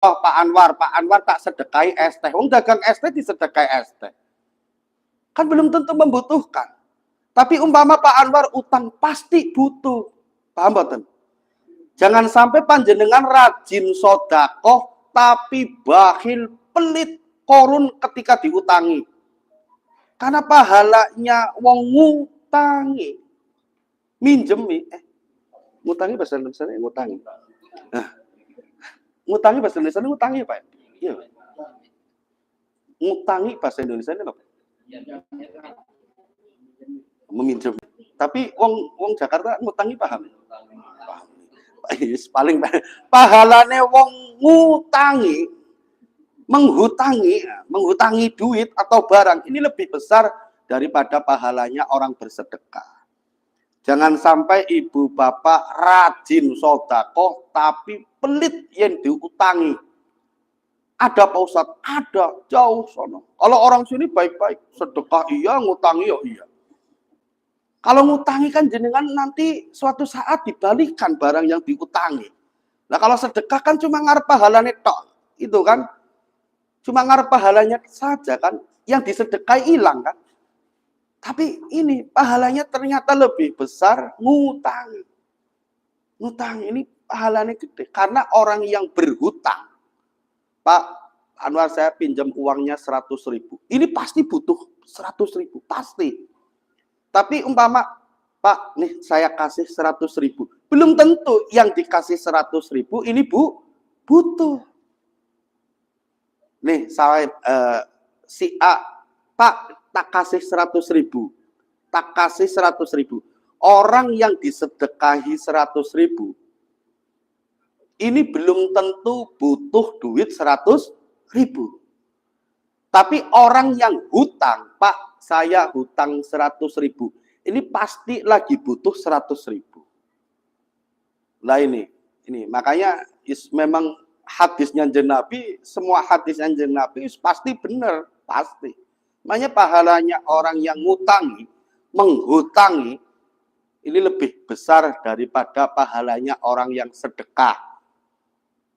Oh, Pak Anwar tak sedekahi es teh. Wong dagang es teh disedekahi es teh. Kan belum tentu membutuhkan. Tapi umpama Pak Anwar utang pasti butuh. Paham boten? Jangan sampai panjenengan rajin sodakoh tapi bakhil pelit korun ketika diutangi. Karena pahalanya wong ngutangi. Minjemi. Ngutangi bahasa Indonesia ngutangi. Nah, ngutangi bahasa Indonesia ngutangi Pak. Iya. Ngutangi bahasa Indonesia apa? Meminjam. Tapi wong Jakarta ngutangi paham. Paling pahalane wong ngutangi, menghutangi duit atau barang ini lebih besar daripada pahalanya orang bersedekah. Jangan sampai ibu bapak rajin sodakoh tapi pelit yang diutangi. Ada Pak Ustadz, ada jauh sono. Kalau orang sini baik-baik, sedekah iya, ngutangi ya iya. Kalau ngutangi kan jenengan nanti suatu saat dibalikan barang yang diutangi. Nah kalau sedekah kan cuma ngarep pahalanya tok, itu kan cuma ngarep pahalanya saja kan, yang disedekahi hilang kan. Tapi ini pahalanya ternyata lebih besar ngutangi. Ngutangi ini pahalanya gede karena orang yang berhutang. Pak Anwar saya pinjam uangnya 100.000. Ini pasti butuh 100.000, pasti. Tapi umpama Pak nih saya kasih 100.000. Belum tentu yang dikasih 100.000 ini butuh. Nih saya si A, Pak tak kasih 100.000. Tak kasih 100.000. Orang yang disedekahi 100.000 ini belum tentu butuh duit 100.000. Tapi orang yang hutang, Pak saya hutang 100.000. Ini pasti lagi butuh 100.000. Nah ini makanya memang hadisnya Nabi, semua hadisnya Nabi pasti benar, pasti. Makanya pahalanya orang yang ngutangi, menghutangi, ini lebih besar daripada pahalanya orang yang sedekah.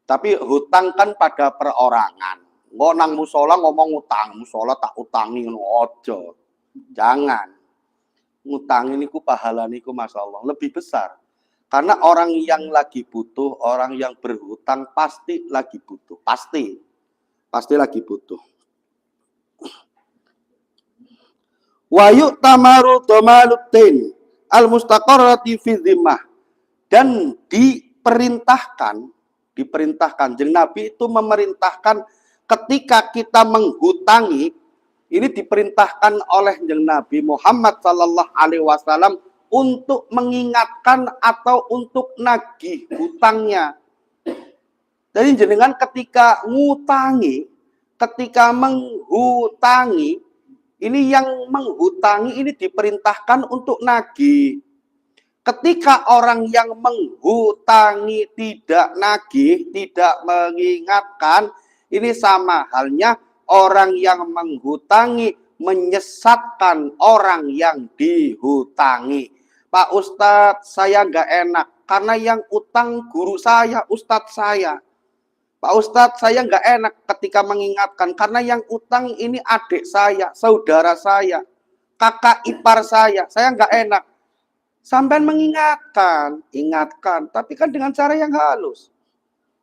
Tapi hutang kan pada perorangan. Nggak nang musola ngomong utang, musola tak utangi ojo. Jangan. Ngutang ini ku pahala niku Masya Allah lebih besar. Karena orang yang lagi butuh, orang yang berhutang pasti lagi butuh. Pasti lagi butuh. Wa yu'tamaru dhamaluddin al-mustaqarrati fi dhimmah. Dan diperintahkan Jeung Nabi itu memerintahkan ketika kita menghutangi, ini diperintahkan oleh Jeung Nabi Muhammad sallallahu alaihi wasallam untuk mengingatkan atau untuk nagih hutangnya. Jadi jenengan ketika ngutangi, ketika menghutangi, ini yang menghutangi ini diperintahkan untuk nagih. Ketika orang yang menghutangi tidak nagih, tidak mengingatkan, ini sama halnya orang yang menghutangi menyesatkan orang yang dihutangi. Pak Ustadz, saya nggak enak karena yang utang guru saya, Ustadz saya. Pak Ustadz, saya nggak enak ketika mengingatkan karena yang utang ini adik saya, saudara saya, kakak ipar saya nggak enak. Sampai mengingatkan, ingatkan, tapi kan dengan cara yang halus.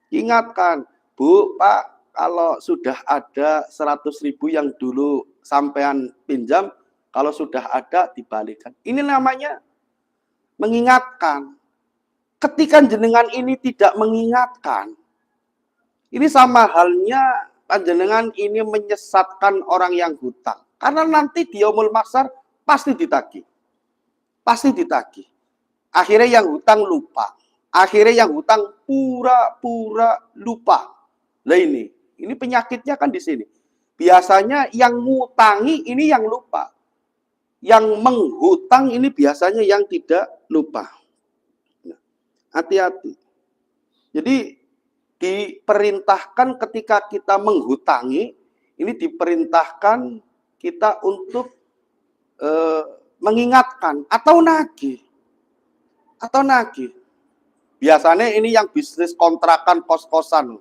Ingatkan, Bu, Pak, kalau sudah ada 100.000 yang dulu sampean pinjam, kalau sudah ada dibalikan. Ini namanya mengingatkan. Ketika jenengan ini tidak mengingatkan, ini sama halnya panjenengan ini menyesatkan orang yang hutang. Karena nanti di yaumul mahsyar pasti ditagih. Pasti ditagih. Akhirnya yang hutang lupa. Akhirnya yang hutang pura-pura lupa. Nah ini penyakitnya kan di sini. Biasanya yang ngutangi ini yang lupa. Yang menghutang ini biasanya yang tidak lupa. Hati-hati. Jadi diperintahkan ketika kita menghutangi, ini diperintahkan kita untuk mengingatkan atau nagih. Biasanya ini yang bisnis kontrakan kos-kosan.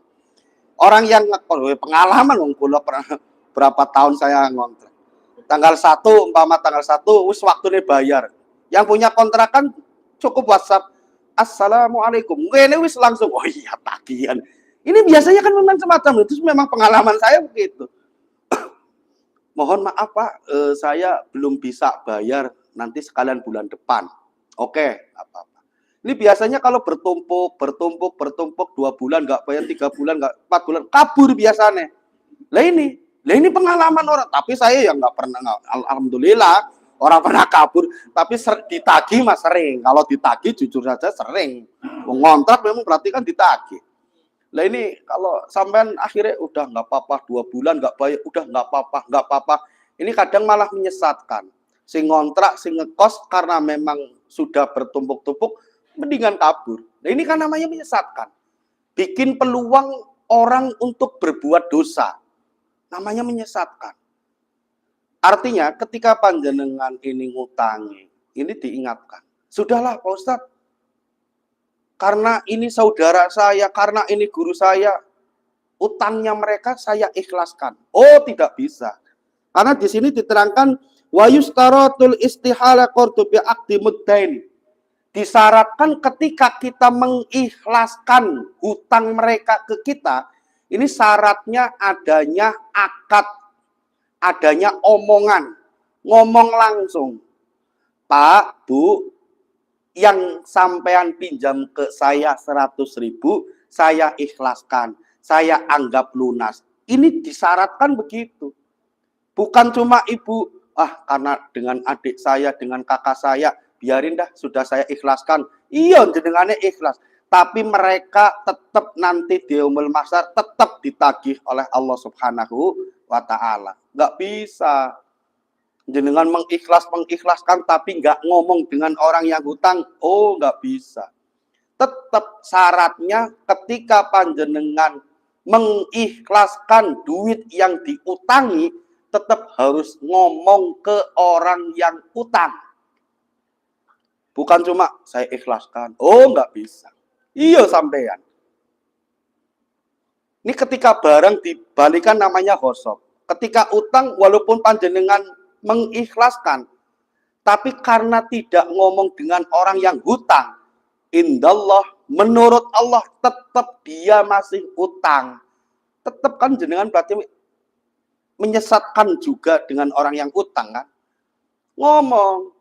Orang yang pengalaman wong kula berapa tahun saya ngontrak. Tanggal 1, umpama tanggal 1 wis waktune bayar. Yang punya kontrakan cukup WhatsApp, "Assalamualaikum." Ngene wis langsung, oh iya tagihan. Ini biasanya kan memang semacam itu, memang pengalaman saya begitu. Mohon maaf Pak, saya belum bisa bayar, nanti sekalian bulan depan. Oke, apa-apa. Ini biasanya kalau bertumpuk, 2 bulan nggak bayar, 3 bulan nggak, 4 bulan, kabur biasanya. Lah ini pengalaman orang, tapi saya yang nggak pernah, alhamdulillah, orang pernah kabur, tapi ditagih mas sering. Kalau ditagih jujur saja sering. Ngontrak memang berarti kan ditagih. Lah ini kalau sampean akhirnya udah nggak apa-apa, 2 bulan nggak bayar, udah nggak apa-apa. Ini kadang malah menyesatkan. Sing ngontrak, sing ngekos karena memang sudah bertumpuk-tumpuk, mendingan kabur. Nah ini kan namanya menyesatkan. Bikin peluang orang untuk berbuat dosa. Namanya menyesatkan. Artinya ketika panjenengan ini ngutangi, ini diingatkan. Sudahlah Pak Ustadz, karena ini saudara saya, karena ini guru saya, utangnya mereka saya ikhlaskan. Oh, tidak bisa. Karena di sini diterangkan wa yustaratul istihala qardu bi aqdi muddain. Disyaratkan ketika kita mengikhlaskan hutang mereka ke kita, ini syaratnya adanya akad, adanya omongan, ngomong langsung. Pak, Bu, yang sampean pinjam ke saya 100.000, saya ikhlaskan, saya anggap lunas. Ini disyaratkan begitu. Bukan cuma ibu, karena dengan adik saya, dengan kakak saya, biarin dah, sudah saya ikhlaskan. Iya, jenengannya ikhlas. Tapi mereka tetap nanti di yaumul mahsyar tetap ditagih oleh Allah Subhanahu wa Ta'ala. Nggak bisa. Jenengan mengikhlaskan tapi nggak ngomong dengan orang yang hutang, oh nggak bisa. Tetap syaratnya ketika panjenengan mengikhlaskan duit yang diutangi, tetap harus ngomong ke orang yang utang. Bukan cuma saya ikhlaskan, oh nggak bisa. Iya sampean. Ini ketika barang dibalikan namanya ghosab. Ketika utang walaupun panjenengan mengikhlaskan, tapi karena tidak ngomong dengan orang yang hutang, indallah, menurut Allah tetap dia masih utang. Tetap kan jenengan berarti menyesatkan juga dengan orang yang utang kan. Ngomong,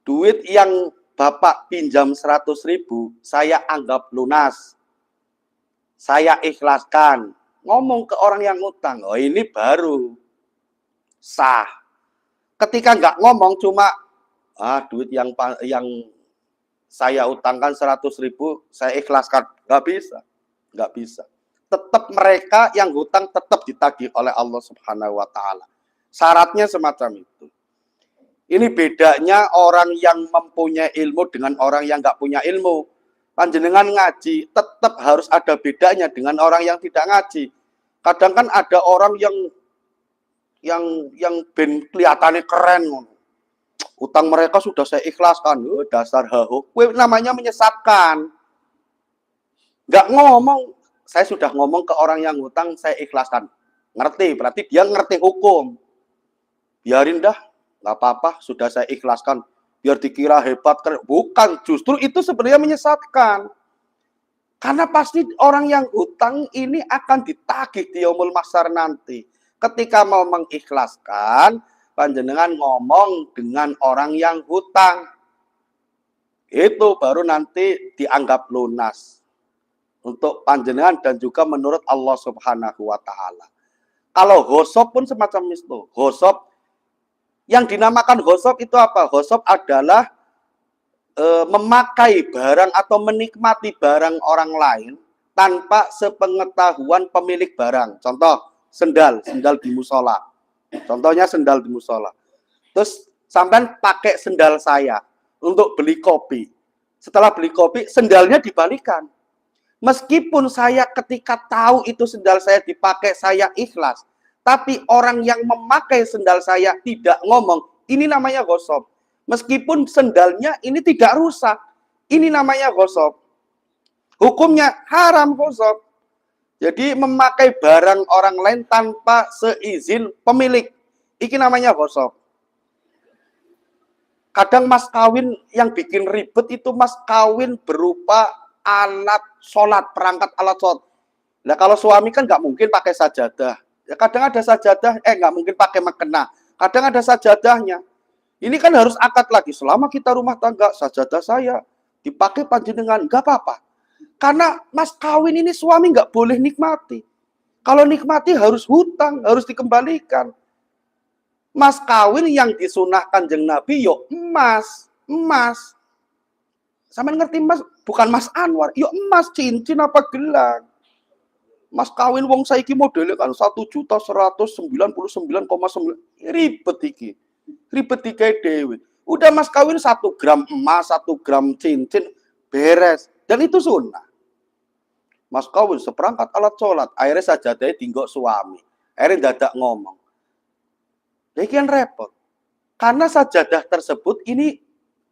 duit yang Bapak pinjam 100.000, saya anggap lunas. Saya ikhlaskan. Ngomong ke orang yang utang, oh ini baru sah. Ketika nggak ngomong cuma duit yang saya utangkan 100.000 saya ikhlaskan, nggak bisa. Tetap mereka yang hutang tetap ditagih oleh Allah Subhanahu wa Ta'ala. Syaratnya semacam itu. Ini bedanya orang yang mempunyai ilmu dengan orang yang nggak punya ilmu. Panjenengan ngaji tetap harus ada bedanya dengan orang yang tidak ngaji. Kadang kan ada orang yang ben kelihatannya keren, utang mereka sudah saya ikhlaskan, dasar haho, namanya menyesatkan. Nggak ngomong, saya sudah ngomong ke orang yang hutang saya ikhlaskan, ngerti, berarti dia ngerti hukum. Biarin dah, nggak apa-apa, sudah saya ikhlaskan, biar dikira hebat, keren. Bukan, justru itu sebenarnya menyesatkan. Karena pasti orang yang hutang ini akan ditagih di yaumul mahsyar nanti. Ketika mau mengikhlaskan, panjenengan ngomong dengan orang yang hutang. Itu baru nanti dianggap lunas. Untuk panjenengan dan juga menurut Allah Subhanahu wa Ta'ala. Kalau ghosab pun semacam itu. Ghosab, yang dinamakan ghosab itu apa? Ghosab adalah memakai barang atau menikmati barang orang lain tanpa sepengetahuan pemilik barang. Contoh, sendal di musola. Contohnya sendal di musola. Terus sampean pakai sendal saya untuk beli kopi. Setelah beli kopi, sendalnya dibalikan. Meskipun saya ketika tahu itu sendal saya dipakai, saya ikhlas. Tapi orang yang memakai sendal saya tidak ngomong, ini namanya ghosab. Meskipun sendalnya ini tidak rusak, ini namanya ghosab. Hukumnya haram ghosab. Jadi memakai barang orang lain tanpa seizin pemilik. Iki namanya gosok. Kadang mas kawin yang bikin ribet itu mas kawin berupa alat sholat, perangkat alat sholat. Nah kalau suami kan nggak mungkin pakai sajadah. Ya kadang ada sajadah, nggak mungkin pakai mekena. Kadang ada sajadahnya. Ini kan harus akad lagi. Selama kita rumah tangga, sajadah saya dipakai panjenengan, nggak apa-apa. Karena mas kawin ini suami nggak boleh nikmati. Kalau nikmati harus hutang, harus dikembalikan. Mas kawin yang disunahkan jeng Nabi, yo emas, emas. Sampai ngerti mas, bukan mas Anwar, yo emas, cincin apa gelang. Mas kawin wong saiki modelnya kan 1.199,9 ribet iki. Ribet iki dewe. Udah mas kawin 1 gram emas, 1 gram cincin, beres. Dan itu sunnah. Mas kawin seperangkat alat sholat, akhirnya sajadahnya tinggok suami. Akhirnya dadak ngomong. Ini kan repot. Karena sajadah tersebut ini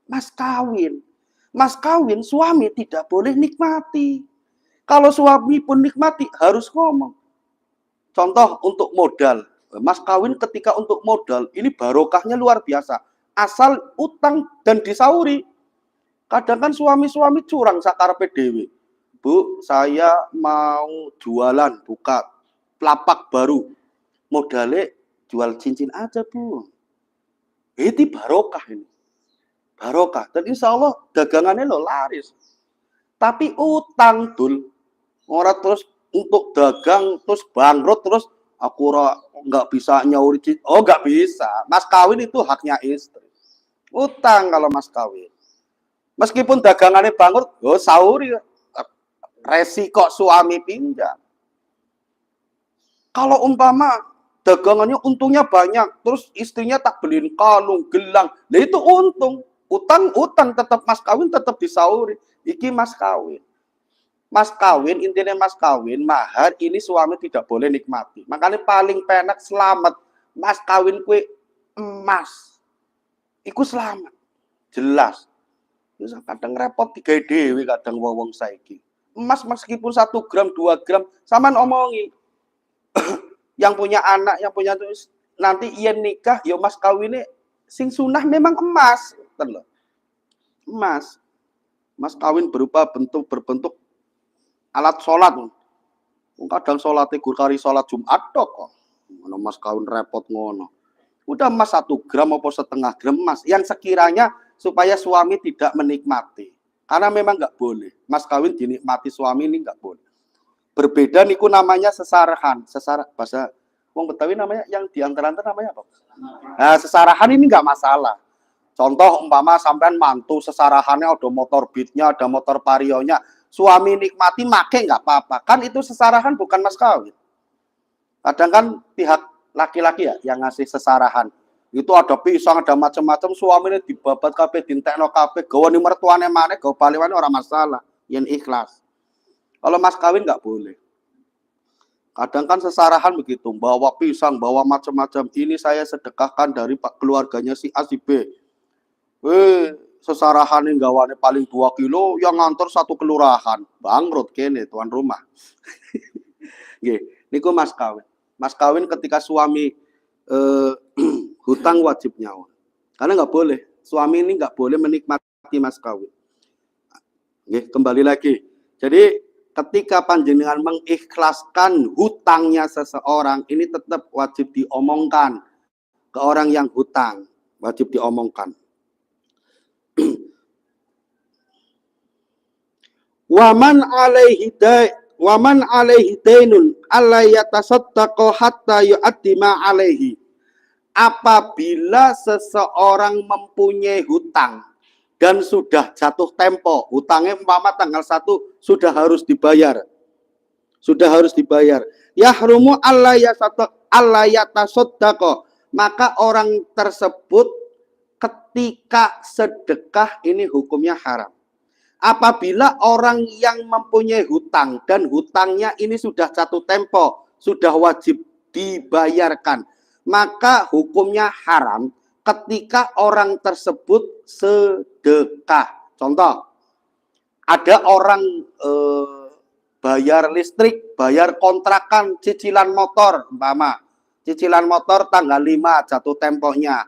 mas kawin. Mas kawin suami tidak boleh nikmati. Kalau suami pun nikmati harus ngomong. Contoh untuk modal. Mas kawin ketika untuk modal ini barokahnya luar biasa. Asal utang dan disauri. Kadang kan suami-suami curang sakarepe dhewe. Bu, saya mau jualan, buka lapak baru. Modalnya jual cincin aja, Bu. Ini barokah ini. Barokah. Dan insya Allah dagangannya lo laris. Tapi utang dul. Orang terus untuk dagang, terus bangkrut, terus aku nggak bisa nyauri cincin. Oh, nggak bisa. Mas kawin itu haknya istri. Utang kalau mas kawin. Meskipun dagangannya bangkrut, oh sauri. Resiko suami pinjam. Kalau umpama dagangannya untungnya banyak, terus istrinya tak beliin kalung, gelang, nah itu untung. Utang tetap mas kawin tetap disauri. Iki mas kawin. Mas kawin, intinya mas kawin, mahar ini suami tidak boleh nikmati. Makanya paling penak selamat. Mas kawin kue emas. Iku selamat. Jelas. Kadang repot 3 dewi kadang wong saiki. Emas meskipun 1 gram, 2 gram, sama omongi. Yang punya anak, yang punya nanti ia nikah, ya mas kawinnya sing sunah memang emas. Emas. Mas kawin berupa berbentuk alat sholat. Kadang sholatnya gurkari sholat Jumat kok. Mana mas kawin repot ngono. Udah emas 1 gram maupun setengah gram emas. Yang sekiranya supaya suami tidak menikmati. Karena memang nggak boleh. Mas kawin dinikmati suami ini nggak boleh. Berbeda niku namanya sesarahan. Sesarah bahasa wong Betawi namanya yang diantar-antar namanya apa? Nah, sesarahan ini nggak masalah. Contoh umpama sampean mantu sesarahannya ada motor beatnya, ada motor parionya. Suami nikmati make nggak apa-apa. Kan itu sesarahan bukan mas kawin. Kadang kan pihak laki-laki ya yang ngasih sesarahan. Itu ada pisang, ada macam-macam, suaminya dibabat kabeh, dintekno kabeh, gawane mertuane maneh, gawe baliwane ora masalah, yen ikhlas. Kalau mas kawin nggak boleh. Kadang kan sesarahan begitu, bawa pisang, bawa macam-macam. Ini saya sedekahkan dari keluarganya si A si B. Sesarahan yang gawane paling 2 kilo, yang ngantor 1 kelurahan. Bangkrut kene tuan rumah. Nggih, niku mas kawin. Mas kawin ketika suami hutang wajib nyawa. Karena nggak boleh. Suami ini nggak boleh menikmati mas kawin. Oke, kembali lagi. Jadi ketika panjenengan mengikhlaskan hutangnya seseorang, ini tetap wajib diomongkan ke orang yang hutang. Wajib diomongkan. Waman alaihi dainun alla yatasaddaqu hatta yu'addi ma alaihi. Apabila seseorang mempunyai hutang dan sudah jatuh tempo, hutangnya umpama tanggal 1 sudah harus dibayar. Sudah harus dibayar. Yahrumu alla yatasaddaqu. Maka orang tersebut ketika sedekah ini hukumnya haram. Apabila orang yang mempunyai hutang dan hutangnya ini sudah jatuh tempo, sudah wajib dibayarkan, maka hukumnya haram ketika orang tersebut sedekah. Contoh, ada orang bayar listrik, bayar kontrakan, cicilan motor, umpama. Cicilan motor tanggal 5 jatuh temponya.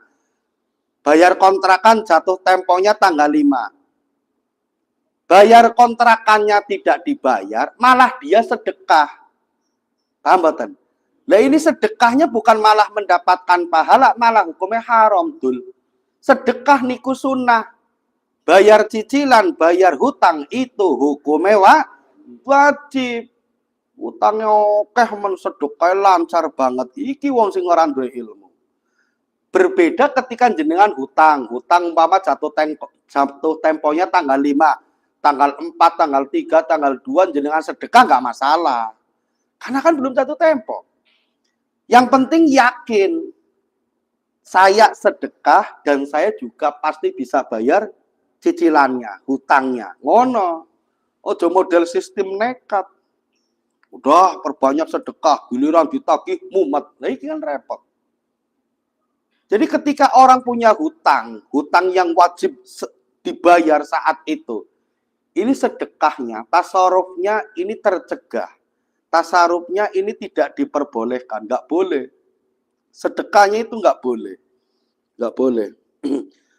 Bayar kontrakan jatuh temponya tanggal 5. Bayar kontrakannya tidak dibayar, malah dia sedekah. Paham betul? Nah ini sedekahnya bukan malah mendapatkan pahala, malah hukumnya haram, dul. Sedekah niku sunnah. Bayar cicilan, bayar hutang itu hukumnya wajib. Utangnya oke men sedekah lancar banget. Iki wong sing ora duwe ilmu. Berbeda ketika jenengan hutang. Hutang umpama jatuh temponya tanggal 5, tanggal 4, tanggal 3, tanggal 2 jenengan sedekah nggak masalah. Karena kan belum jatuh tempo. Yang penting yakin saya sedekah dan saya juga pasti bisa bayar cicilannya, hutangnya. Ngono. Ojo model sistem nekat. Udah perbanyak sedekah, giliran ditagih mumet. Nah ini kan repot. Jadi ketika orang punya hutang, hutang yang wajib dibayar saat itu, ini sedekahnya, tasarufnya ini tercegah. Tasarufnya ini tidak diperbolehkan, nggak boleh. Sedekahnya itu nggak boleh. Nggak boleh.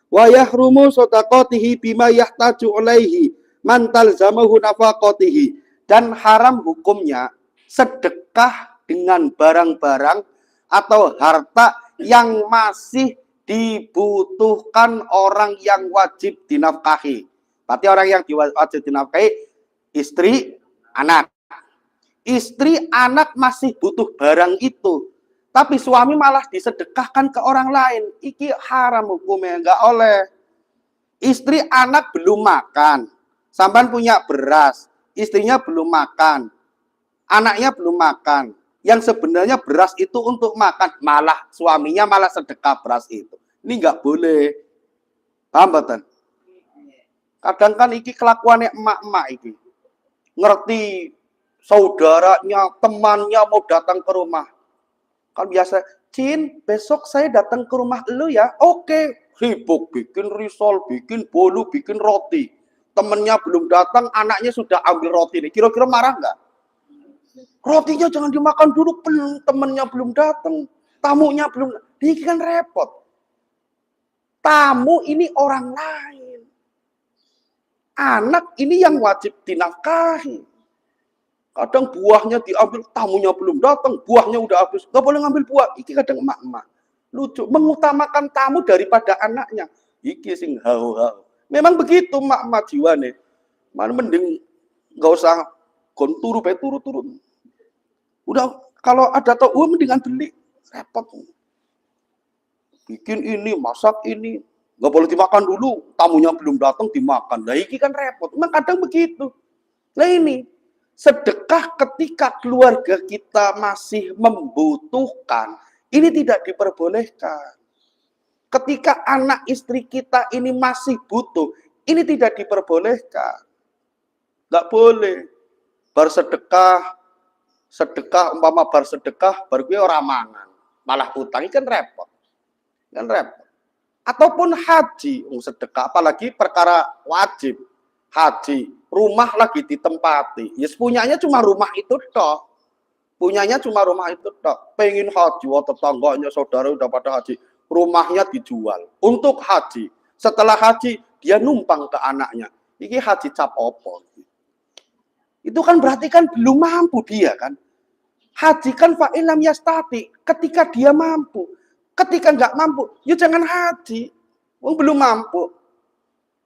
Wa yahrumu shadaqatihi bima yahtaju alaihi man talzamahu nafaqatihi. Dan haram hukumnya sedekah dengan barang-barang atau harta yang masih dibutuhkan orang yang wajib dinafkahi. Berarti orang yang wajib dinafkahi istri, anak. Istri, anak masih butuh barang itu. Tapi suami malah disedekahkan ke orang lain. Iki haram hukumnya, nggak oleh. Istri, anak belum makan. Sampan punya beras. Istrinya belum makan. Anaknya belum makan. Yang sebenarnya beras itu untuk makan. Malah suaminya malah sedekah beras itu. Ini nggak boleh. Paham betul? Kadang kan iki kelakuannya emak-emak iki. Ngerti saudaranya, temannya mau datang ke rumah. Kan biasa, Cin, besok saya datang ke rumah lu ya. Oke, sibuk bikin risol, bikin bolu, bikin roti. Temennya belum datang, anaknya sudah ambil roti nih. Kira-kira marah nggak? Rotinya jangan dimakan dulu, temennya belum datang. Tamunya belum. Ini kan repot. Tamu ini orang lain. Anak ini yang wajib dinafkahi. Kadang buahnya diambil, tamunya belum datang, buahnya udah habis. Nggak boleh ngambil buah. Iki kadang emak-emak. Lucu. Mengutamakan tamu daripada anaknya. Iki sing hau-hau. Memang begitu emak-emak jiwane. Mana mending nggak usah turu. Udah kalau ada tau uang mendingan beli. Repot. Bikin ini, masak ini. Nggak boleh dimakan dulu. Tamunya belum datang dimakan. Nah iki kan repot. Memang kadang begitu. Nah ini. Sedekah ketika keluarga kita masih membutuhkan, ini tidak diperbolehkan. Ketika anak istri kita ini masih butuh, ini tidak diperbolehkan. Nggak boleh. Bersedekah, umpama bersedekah, baru gue orang mangan. Malah utang, ini kan repot. Kan repot. Ataupun haji, sedekah, apalagi perkara wajib. Haji, rumah lagi ditempati. Yes, punyanya cuma rumah itu toh. Punyanya cuma rumah itu toh. Pengen haji, tetangganya saudara udah pada haji. Rumahnya dijual untuk haji. Setelah haji, dia numpang ke anaknya. Ini haji cap opo. Itu kan berarti kan belum mampu dia kan. Haji kan fa'ilam yastati. Ketika dia mampu. Ketika nggak mampu, ya jangan haji. Belum mampu.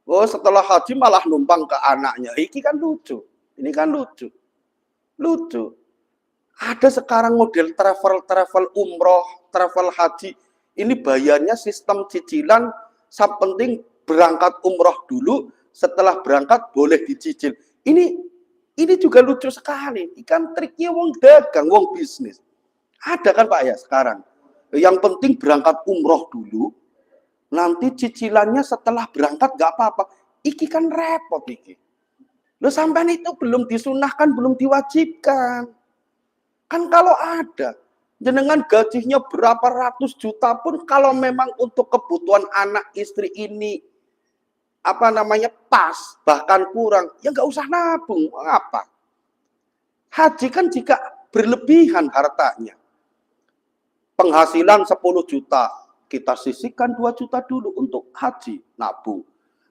Oh, setelah haji malah numpang ke anaknya. Ini kan lucu. Ini kan lucu. Lucu. Ada sekarang model travel umroh, travel haji. Ini bayarnya sistem cicilan. Yang penting berangkat umroh dulu. Setelah berangkat boleh dicicil. Ini juga lucu sekali. Ini kan triknya wong dagang, wong bisnis. Ada kan Pak ya sekarang. Yang penting berangkat umroh dulu. Nanti cicilannya setelah berangkat gak apa-apa. Iki kan repot iki. Loh sampai itu belum disunahkan, belum diwajibkan. Kan kalau ada, jenengan gajinya berapa ratus juta pun kalau memang untuk kebutuhan anak istri ini pas, bahkan kurang, ya gak usah nabung. Apa? Haji kan jika berlebihan hartanya, penghasilan 10 juta, kita sisihkan 2 juta dulu untuk haji, nabung.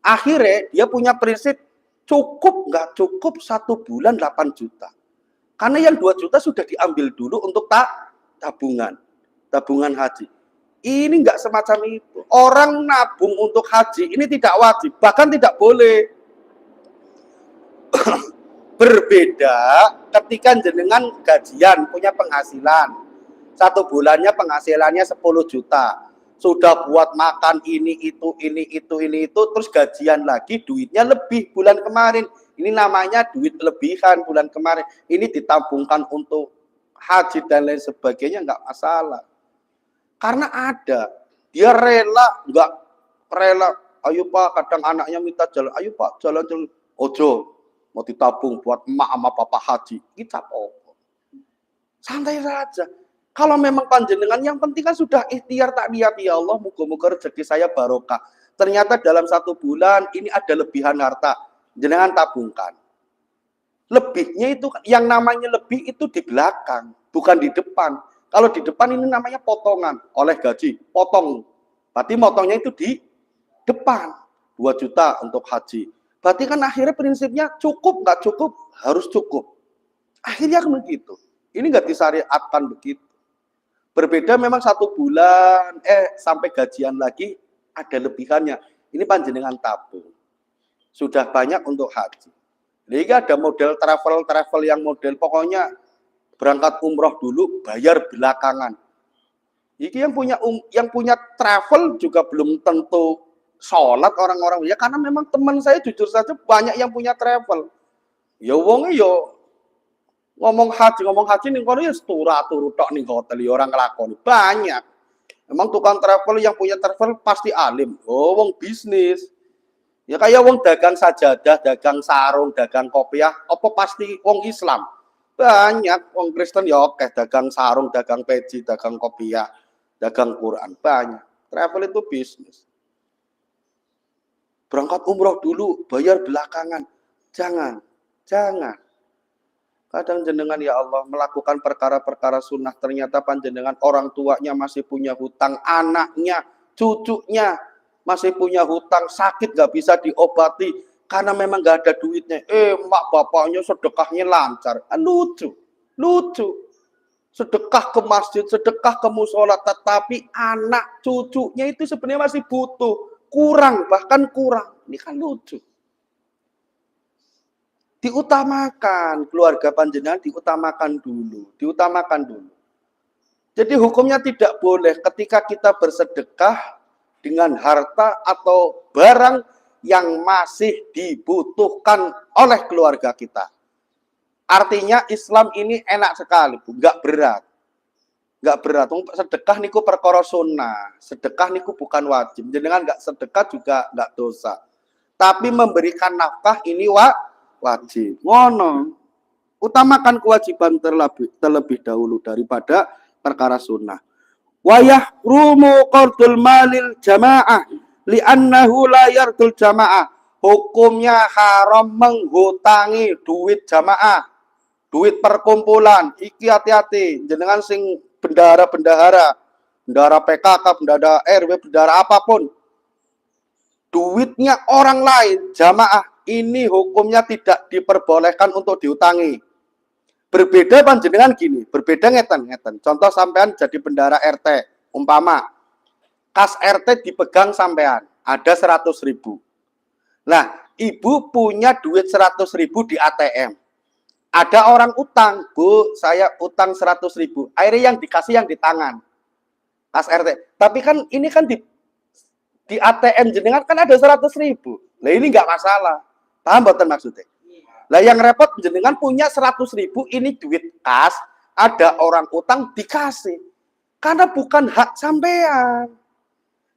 Akhirnya dia punya prinsip, cukup nggak cukup 1 bulan 8 juta. Karena yang 2 juta sudah diambil dulu untuk tabungan haji. Ini nggak semacam itu. Orang nabung untuk haji ini tidak wajib, bahkan tidak boleh. Berbeda ketika jenengan gajian, punya penghasilan. 1 bulannya penghasilannya 10 juta. Sudah buat makan ini, itu, terus gajian lagi, duitnya lebih bulan kemarin. Ini namanya duit lebihan bulan kemarin. Ini ditabungkan untuk haji dan lain sebagainya, nggak masalah. Karena ada, dia rela, nggak rela. Ayo Pak, kadang anaknya minta jalan. Ayo Pak, jalan-jalan. Ojo, mau ditabung buat emak sama bapak haji. Kita apa? Santai saja. Kalau memang panjenengan, yang penting kan sudah ikhtiar tak niat, ya Allah, moga-moga rezeki saya barokah. Ternyata dalam 1 bulan ini ada lebihan harta, jenengan tabungkan. Lebihnya itu, yang namanya lebih itu di belakang, bukan di depan. Kalau di depan ini namanya potongan, oleh gaji, potong. Berarti motongnya itu di depan, 2 juta untuk haji. Berarti kan akhirnya prinsipnya cukup, nggak cukup, harus cukup. Akhirnya kan begitu. Ini nggak disyariatkan begitu. Berbeda memang 1 bulan, sampai gajian lagi ada lebihannya. Ini panjenengan tabung. Sudah banyak untuk haji. Jadi ada model travel yang model pokoknya berangkat umroh dulu, bayar belakangan. Ini yang punya travel juga belum tentu sholat orang-orang. Ya karena memang teman saya jujur saja banyak yang punya travel. Ya wongnya yo ngomong haji nih kono ya turu tok ning hotel ya orang ngelakoni banyak. Memang tukang travel yang punya travel pasti alim. Oh, wong bisnis. Ya kayak wong dagang sajadah, dagang sarung, dagang kopiah, apa pasti wong Islam. Banyak wong Kristen ya oke, dagang sarung, dagang peci, dagang kopiah, dagang Quran, banyak. Travel itu bisnis. Berangkat umroh dulu, bayar belakangan. Jangan. Kadang jenengan ya Allah melakukan perkara-perkara sunnah, ternyata panjenengan orang tuanya masih punya hutang, anaknya, cucunya masih punya hutang, sakit gak bisa diobati karena memang gak ada duitnya. Mak bapaknya sedekahnya lancar, lucu. Sedekah ke masjid, sedekah ke musola, tetapi anak cucunya itu sebenarnya masih butuh, bahkan kurang. Ini kan lucu. Diutamakan, keluarga panjenengan diutamakan dulu. Jadi hukumnya tidak boleh ketika kita bersedekah dengan harta atau barang yang masih dibutuhkan oleh keluarga kita. Artinya Islam ini enak sekali, nggak berat. Sedekah niku perkara sunnah, sedekah niku bukan wajib. Jenengan nggak sedekah juga nggak dosa. Tapi memberikan nafkah ini wajib. Ngono. Utamakan kewajiban terlebih dahulu daripada perkara sunnah. Wa yahrumu qardul malil jamaah li'annahu la yardul jamaah. Hukumnya haram menghutangi duit jamaah, duit perkumpulan. Iki hati-hati, jenengan sing bendahara PKK, bendahara RW, bendahara apapun. Duitnya orang lain, jamaah, ini hukumnya tidak diperbolehkan untuk diutangi. Berbeda panjenengan gini, berbeda ngeten. Contoh sampean jadi bendahara RT, umpama kas RT dipegang sampean, ada 100.000. Nah, ibu punya duit 100.000 di ATM. Ada orang utang, Bu, saya utang 100.000. Akhirnya yang dikasih yang di tangan kas RT. Tapi kan ini kan di ATM jenengan kan ada 100.000. Nah ini nggak masalah. Paham betul maksudnya? Lah yang repot jenengan punya 100.000 ini duit kas, ada orang utang dikasih. Karena bukan hak sampean.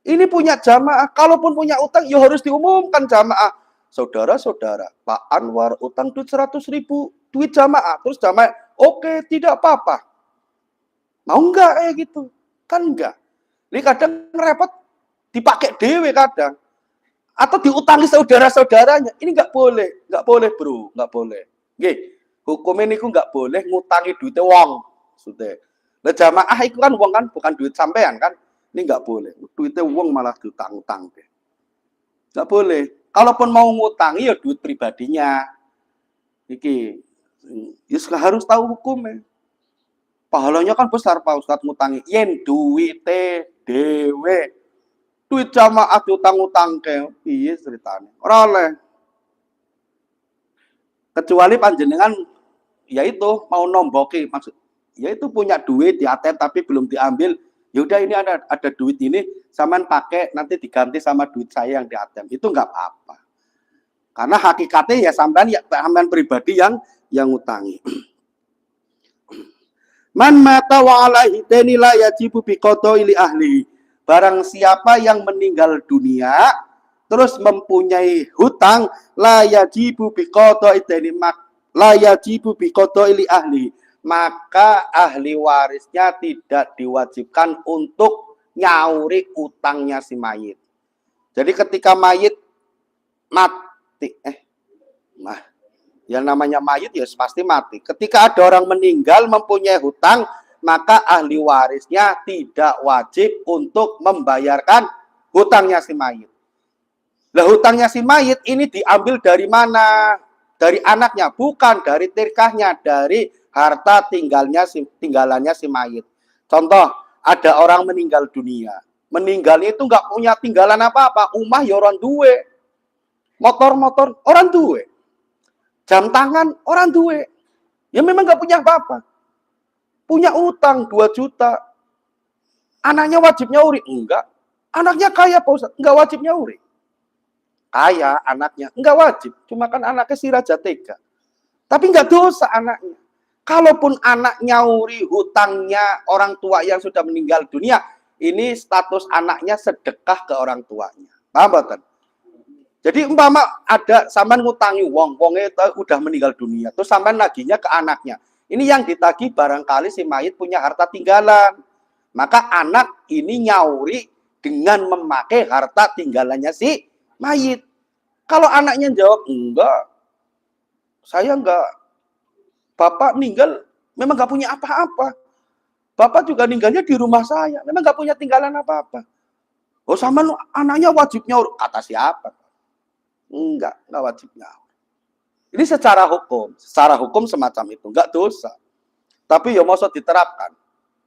Ini punya jamaah, kalaupun punya utang ya harus diumumkan jamaah. Saudara-saudara, Pak Anwar utang duit 100.000, duit jamaah. Terus jamaah, oke, tidak apa-apa. Mau enggak kayak gitu? Kan enggak. Ini kadang repot dipakai dewe kadang. Atau diutangi saudara-saudaranya. Ini nggak boleh bro, nggak boleh. Oke. Hukumnya niku nggak boleh ngutangi duitnya wong. Sudah. Lah jamaah itu kan wong kan bukan duit sampean kan. Ini nggak boleh. Duitnya wong malah diutang-utang. Nggak boleh. Kalaupun mau ngutangi ya duit pribadinya. Iki harus tahu hukumnya. Pahalanya kan besar Pak Ustadz ngutangi. Yen duite dewe. Duit jamaah diutang-utang ke. Iya ceritanya. Ora oleh. Kecuali panjenengan yaitu mau nomboki maksud yaitu punya duit di ATM tapi belum diambil, ya udah ini ada duit ini sampean pakai nanti diganti sama duit saya yang di ATM, itu nggak apa-apa karena hakikatnya ya sampean pribadi yang ngutangi. Man mata wa alaihi daini la yajibu bi qada'i li ahli, barang siapa yang meninggal dunia terus mempunyai hutang la yajibu bi qada'i daini la yajibu bi qada'i li ahli, maka ahli warisnya tidak diwajibkan untuk nyauri utangnya si mayit. Jadi ketika mayit mati, yang namanya mayit ya pasti mati. Ketika ada orang meninggal mempunyai hutang, maka ahli warisnya tidak wajib untuk membayarkan hutangnya si mayit. Lah hutangnya si mayit ini diambil dari mana? Dari anaknya, bukan dari tirkahnya, dari harta tinggalannya si mayit. Contoh, ada orang meninggal dunia. Meninggal itu nggak punya tinggalan apa-apa. Umah ya orang duwe. Motor-motor orang duwe. Jam tangan orang duwe. Ya memang nggak punya apa-apa. Punya utang 2 juta. Anaknya wajib nyauri? Enggak. Anaknya kaya Pak Ustaz, enggak wajib nyauri. Kaya anaknya, enggak wajib. Cuma kan anaknya si Raja Tega. Tapi enggak dosa anaknya. Kalaupun anak nyauri hutangnya orang tua yang sudah meninggal dunia, ini status anaknya sedekah ke orang tuanya. Paham betul? Jadi umpama ada sampean ngutangi wongnya udah meninggal dunia, terus sampean naginya ke anaknya. Ini yang ditagih barangkali si mayit punya harta tinggalan. Maka anak ini nyauri dengan memakai harta tinggalannya si mayit. Kalau anaknya jawab, enggak, saya enggak. Bapak meninggal memang enggak punya apa-apa. Bapak juga meninggalnya di rumah saya, memang enggak punya tinggalan apa-apa. Oh sama anaknya wajib nyaur. Kata siapa? Enggak wajib nyaur. Ini secara hukum semacam itu, enggak dosa. Tapi ya masa diterapkan,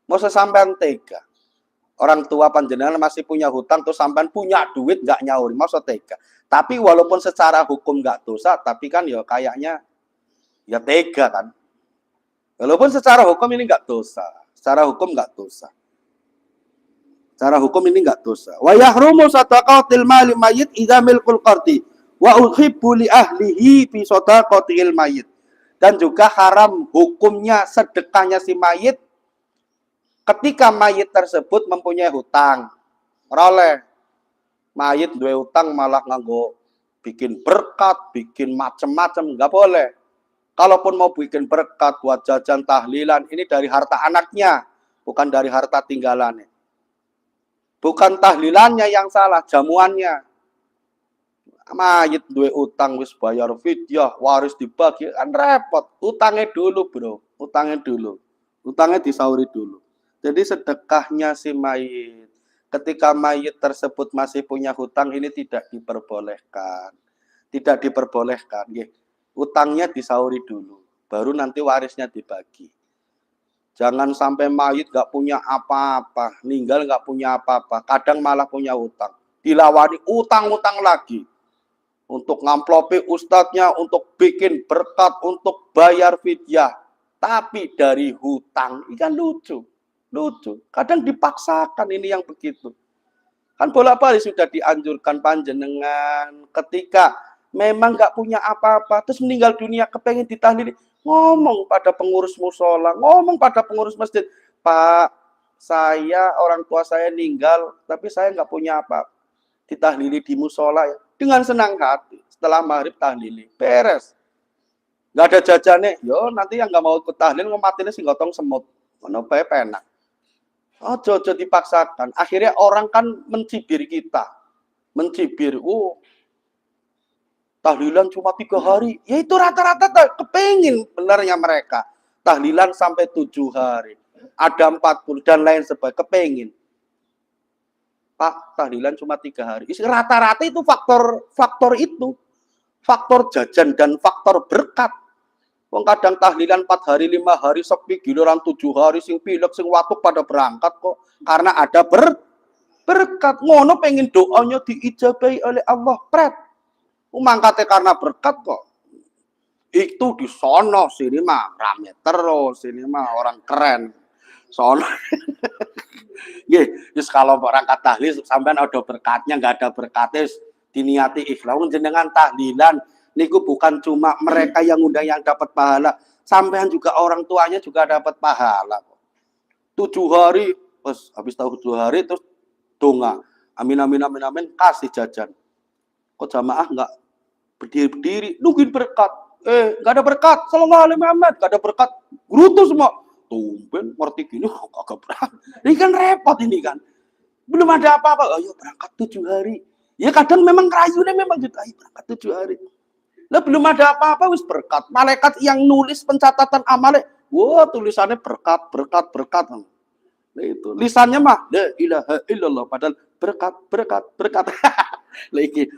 masa sampean tega. Orang tua panjenengan masih punya hutang, terus sampean punya duit nggak nyauri, masa tega. Tapi walaupun secara hukum nggak dosa, tapi kan ya kayaknya ya tega kan. Walaupun secara hukum ini nggak dosa, secara hukum nggak dosa. Secara hukum ini nggak dosa. Wa yahrumu sadaqatil mali mayyit idza milkul qardi wa uhibbu li ahlihi fi sadaqatil mayyit. Dan juga haram hukumnya sedekahnya si mayit ketika mayit tersebut mempunyai hutang. Oleh mayit duwe hutang malah nganggo bikin berkat, bikin macam-macam, nggak boleh. Kalaupun mau bikin berkat buat jajan tahlilan, ini dari harta anaknya, bukan dari harta tinggalannya. Bukan tahlilannya yang salah, jamuannya. Mayit duwe utang wis bayar fidyah, waris dibagi, kan repot. Utangnya dulu, Bro. Utangnya dulu. Utangnya disauri dulu. Jadi sedekahnya si mayit, ketika mayit tersebut masih punya hutang, ini tidak diperbolehkan. Tidak diperbolehkan. Utangnya disauri dulu, baru nanti warisnya dibagi. Jangan sampai mayit gak punya apa-apa, meninggal gak punya apa-apa, kadang malah punya utang. Dilawani utang-utang lagi. Untuk ngamplopi ustadznya, untuk bikin berkat, untuk bayar fidyah. Tapi dari hutang, ini kan lucu. Kadang dipaksakan ini yang begitu. Kan bolak-balik sudah dianjurkan panjenengan ketika memang nggak punya apa-apa, terus meninggal dunia kepengen ditahlili, ngomong pada pengurus musola, ngomong pada pengurus masjid, Pak, saya orang tua saya meninggal, tapi saya nggak punya apa, ditahlili di musola ya, dengan senang hati. Setelah maghrib tahlili, beres. Nggak ada jajannya, yo nanti yang nggak mau ikut tahlil ngomatinya sing gotong semut, mana penak. Oh, jojo dipaksakan. Akhirnya orang kan mencibir kita. Mencibir. tahlilan cuma 3 hari. Ya itu rata-rata kepengin benarnya mereka. Tahlilan sampai 7 hari. Ada 40 dan lain sebagainya. Kepengin. Pak, tahlilan cuma 3 hari. Rata-rata itu faktor itu. Faktor jajan dan faktor berkat. Wong kadang tahlilan 4 hari, 5 hari sepi, giliran 7 hari sing pilek sing watuk pada berangkat kok. Karena ada berkat. Ngono pengen doanya diijabahi oleh Allah. Pret. Mangkate karena berkat kok. Itu di sono sini mah rame terus, sini mah orang keren. Sono. Nggih, wis kalau berangkat tahlil sampean ada berkatnya, enggak ada berkatnya diniati ikhlas. Jenengan tahlilan niku bukan cuma mereka yang undang yang dapat pahala, sampean juga orang tuanya juga dapat pahala. 7 hari, pas habis tahu 7 hari terus donga. Amin amin amin amin kasih jajan. Kok jamaah enggak berdiri nungguin berkat. Enggak ada berkat. Sallallahu alaihi Muhammad, enggak ada berkat. Gerutu semua. Tumben ngerti gini kagak berangkat. Ini kan repot ini kan. Belum ada apa-apa. Ayo berangkat 7 hari. Ya kadang memang rayunya memang gitu. Ayo berangkat 7 hari. Lah belum ada apa-apa wis berkat. Malaikat yang nulis pencatatan amalnya, wah tulisannya berkat. Nah itu lisannya mah la ilaha illallah padahal berkat. Lagi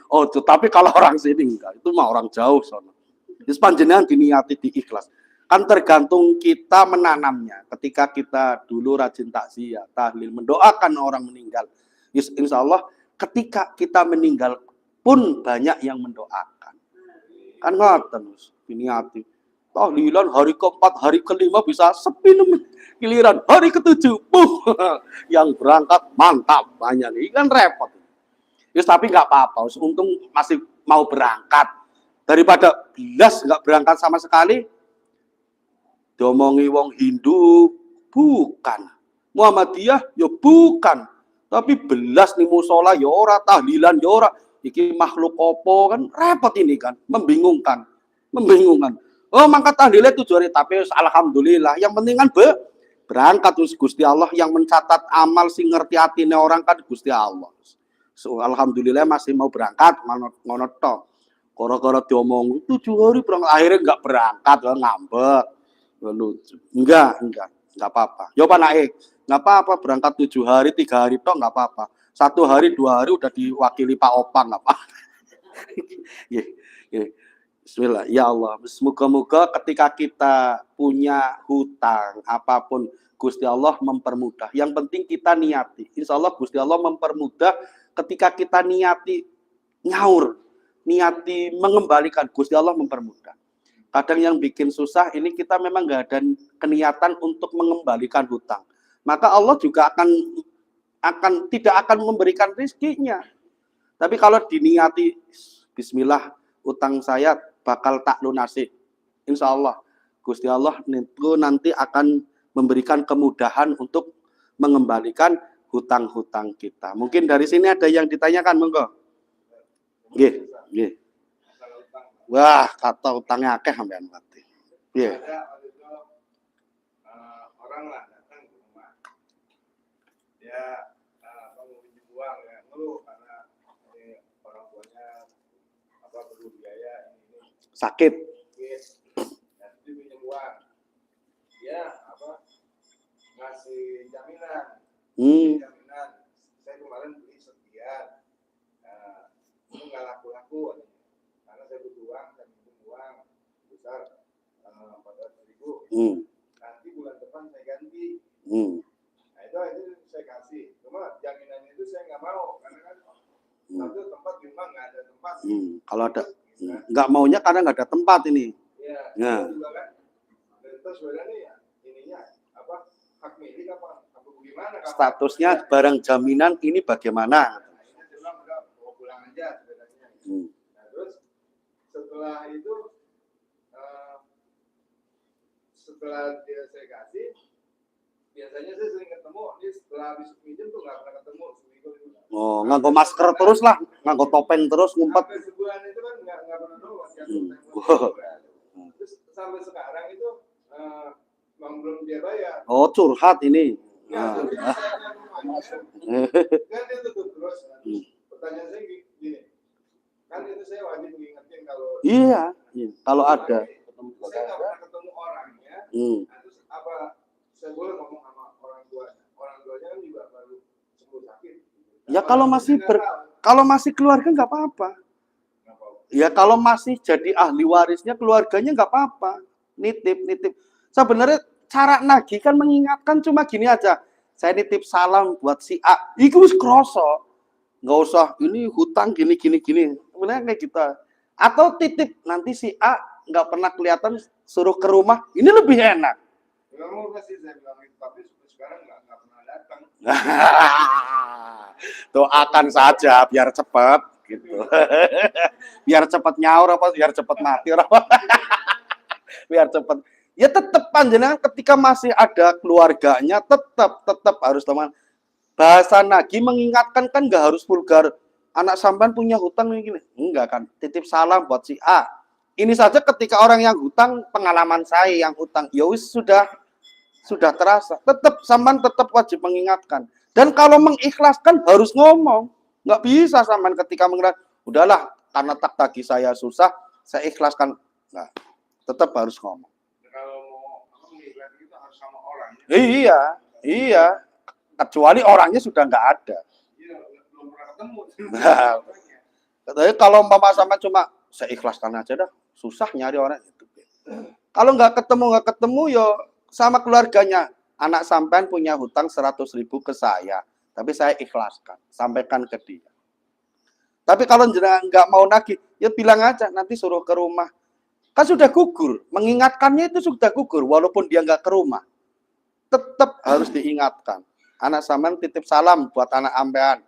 tapi kalau orang sini enggak, itu mah orang jauh sono. Wis panjenengan diniati di ikhlas. Kan tergantung kita menanamnya. Ketika kita dulu rajin takziah, tahlil, mendoakan orang meninggal. Insya Allah ketika kita meninggal pun banyak yang mendoakan. Kan ngoten diniati. Tahlilan hari keempat, hari kelima bisa sepi giliran hari ketujuh, yang berangkat mantap banyak nih kan repot. Yes, tapi nggak apa-apa, untung masih mau berangkat daripada belas nggak berangkat sama sekali. Diomongi wong Hindu bukan, Muhammadiyah ya bukan, tapi belas nih musola ya ora, tahlilan ya ora, iki makhluk opo kan repot ini kan, membingungkan. Oh mangkat tahlilnya 7 hari, tapi alhamdulillah yang penting kan berangkat terus Gusti Allah yang mencatat amal sing ngerti atine orang kan Gusti Allah. So, alhamdulillah masih mau berangkat ngono tok. Koro-koro diomong 7 hari berangkat akhirnya enggak berangkat, ngambek. Lucu. Enggak apa-apa. Yo Pak Naik, enggak apa-apa berangkat 7 hari, 3 hari tok enggak apa-apa. 1 hari, 2 hari udah diwakili Pak Opang enggak apa. Bismillah, ya Allah, semoga-moga ketika kita punya hutang apapun Gusti Allah mempermudah. Yang penting kita niati. Insya Allah Gusti Allah mempermudah ketika kita niati nyaur, niati mengembalikan, Gusti Allah mempermudah. Kadang yang bikin susah ini kita memang nggak ada keniatan untuk mengembalikan hutang. Maka Allah juga tidak akan memberikan rezekinya. Tapi kalau diniati, Bismillah, utang saya bakal tak lunasi. Insya Allah, Gusti Allah itu nanti akan memberikan kemudahan untuk mengembalikan hutang-hutang kita. Mungkin dari sini ada yang ditanyakan, monggo. Nggih. Wah, kata utangnya akeh sampean mati. Nggih. Orang lah datang ke rumah. Dia mau pinjam uang ya, ngeluh karena orang tuanya perlu biaya ini. Sakit. Dan dia pinjam uang. Dia ngasih jaminan. Jaminan. Saya kemarin beli sekian. Itu nggak laku-laku. Karena saya butuh uang, saya pinjam uang besar 400.000. Nanti bulan depan saya ganti. Nah itu saya kasih. Cuma jaminannya itu saya nggak mau karena kan satu tempat di rumah nggak ada tempat. Kalau ada nggak maunya karena nggak ada tempat ini. Iya. Ya. Juga kan. Terus sebenarnya ya ininya hak milik apa bagaimana? Statusnya barang jaminan ini bagaimana? Nah, ini dia bilang udah mau pulang aja sebenarnya. Nah terus setelah itu setelah saya kasih, biasanya saya sering ketemu. Dia setelah habis minjem tuh nggak pernah ketemu seminggu itu. Oh, nganggo masker terus lah, nganggo topeng terus ngumpet. Sampai sebulan itu kan nggak pernah nongol. Terus sampai sekarang itu belum dia bayar. Oh, curhat ini. Kan dia tutup terus. Pertanyaan saya gini, Kan itu saya wajib mengingatkan kalau Iya, kalau ada. saya nggak pernah ketemu orangnya. Terus apa? Saya boleh ngomong sama orang tuanya. Orang tuanya kan juga baru sembuh sakit. Ya kalau masih keluarga nggak apa-apa. Ya kalau masih jadi ahli warisnya keluarganya nggak apa-apa. Nitip. Sebenarnya cara nagih kan mengingatkan cuma gini aja. Saya nitip salam buat si A. Itu wis kroso. Nggak usah ini hutang gini. Sebenarnya kayak gitu. Atau titip nanti si A nggak pernah kelihatan suruh ke rumah. Ini lebih enak. Kamu pasti saya bilang itu, tapi sekarang nggak pernah datang. Doakan saja biar cepat gitu. Biar cepat nyaur apa biar cepat mati apa. Biar cepat. Ya tetap panjenengan ketika masih ada keluarganya tetap harus teman. Bahasa nagih mengingatkan kan nggak harus vulgar. Anak sampean punya hutang gini. Enggak kan. Titip salam buat si A. Ini saja ketika orang yang hutang, pengalaman saya yang hutang, ya wis sudah terasa. Sampean tetap wajib mengingatkan. Dan kalau mengikhlaskan harus ngomong. Nggak bisa sampean ketika mengikhlaskan, udahlah karena tak tagih saya susah, saya ikhlaskan. Nah, tetap harus ngomong. Kalau mau mengikhlaskan itu harus sama orangnya. Iya. Kecuali orangnya sudah nggak ada. Iya, belum pernah ketemu. Katanya kalau mama sama cuma saya ikhlaskan aja dah, susah nyari orang itu. Kalau nggak ketemu ya sama keluarganya. Anak sampean punya hutang 100.000 ke saya, tapi saya ikhlaskan, sampaikan ke dia. Tapi kalau nggak mau nagih, ya bilang aja nanti suruh ke rumah. Kan sudah gugur, mengingatkannya itu sudah gugur, walaupun dia nggak ke rumah. Tetap harus diingatkan. Anak sampean titip salam buat anak ampean.